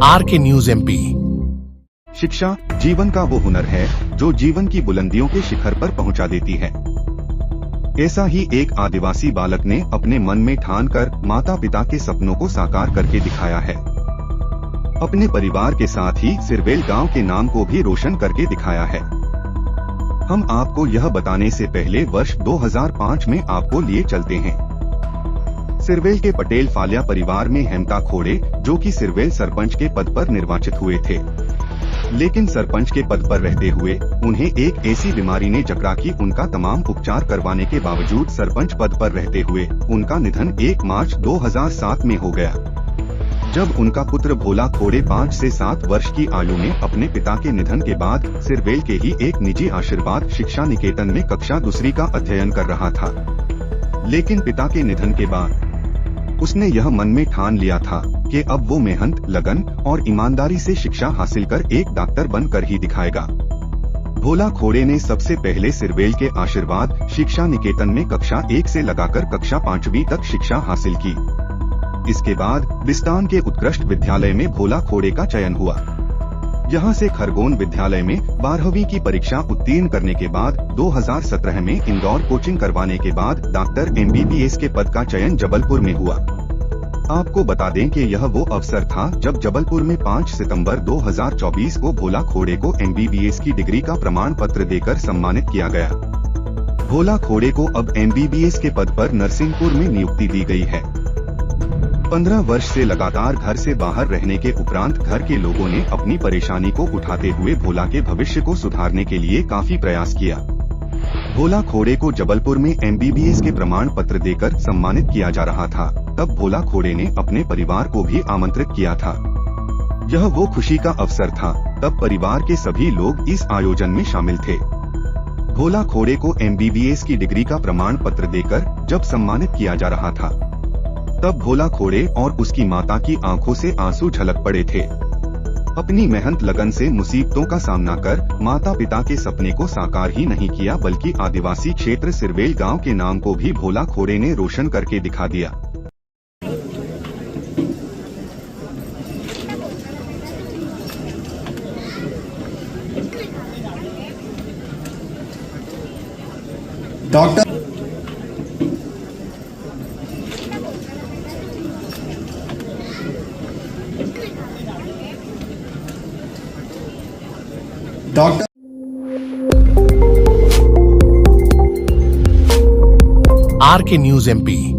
RK news MP। शिक्षा जीवन का वो हुनर है जो जीवन की बुलंदियों के शिखर पर पहुंचा देती है। ऐसा ही एक आदिवासी बालक ने अपने मन में ठान कर माता पिता के सपनों को साकार करके दिखाया है। अपने परिवार के साथ ही सिरवेल गांव के नाम को भी रोशन करके दिखाया है। हम आपको यह बताने से पहले वर्ष 2005 में आपको लिए चलते हैं। सिरवेल के पटेल फालिया परिवार में हेमता खोड़े, जो कि सिरवेल सरपंच के पद पर निर्वाचित हुए थे, लेकिन सरपंच के पद पर रहते हुए उन्हें एक ऐसी बीमारी ने जकड़ा कि उनका तमाम उपचार करवाने के बावजूद सरपंच पद पर रहते हुए उनका निधन 1 मार्च 2007 में हो गया। जब उनका पुत्र भोला खोड़े 5 से 7 वर्ष की आयु में अपने पिता के निधन के बाद सिरवेल के ही एक निजी आशीर्वाद शिक्षा निकेतन में कक्षा 2 का अध्ययन कर रहा था, लेकिन पिता के निधन के बाद उसने यह मन में ठान लिया था कि अब वो मेहनत, लगन और ईमानदारी से शिक्षा हासिल कर एक डॉक्टर बनकर ही दिखाएगा। भोला खोड़े ने सबसे पहले सिरवेल के आशीर्वाद शिक्षा निकेतन में कक्षा 1 से लगाकर कक्षा 5वीं तक शिक्षा हासिल की। इसके बाद बिस्तान के उत्कृष्ट विद्यालय में भोला खोड़े का चयन हुआ। यहाँ से खरगोन विद्यालय में 12वीं की परीक्षा उत्तीर्ण करने के बाद 2017 में इंदौर कोचिंग करवाने के बाद डॉक्टर MBBS के पद का चयन जबलपुर में हुआ। आपको बता दें कि यह वो अवसर था जब जबलपुर में 5 सितंबर 2024 को भोला खोड़े को MBBS की डिग्री का प्रमाण पत्र देकर सम्मानित किया गया। भोला खोड़े को अब MBBS के पद पर नरसिंहपुर में नियुक्ति दी गई है। 15 वर्ष से लगातार घर से बाहर रहने के उपरांत घर के लोगों ने अपनी परेशानी को उठाते हुए भोला के भविष्य को सुधारने के लिए काफी प्रयास किया। भोला खोड़े को जबलपुर में MBBS के प्रमाण पत्र देकर सम्मानित किया जा रहा था, तब भोला खोड़े ने अपने परिवार को भी आमंत्रित किया था। यह वो खुशी का अवसर था, तब परिवार के सभी लोग इस आयोजन में शामिल थे। भोला खोड़े को MBBS की डिग्री का प्रमाण पत्र देकर जब सम्मानित किया जा रहा था, तब भोला खोड़े और उसकी माता की आंखों से आंसू झलक पड़े थे। अपनी मेहनत लगन से मुसीबतों का सामना कर माता पिता के सपने को साकार ही नहीं किया, बल्कि आदिवासी क्षेत्र सिरवेल गांव के नाम को भी भोला खोड़े ने रोशन करके दिखा दिया। Doctor RK news MP।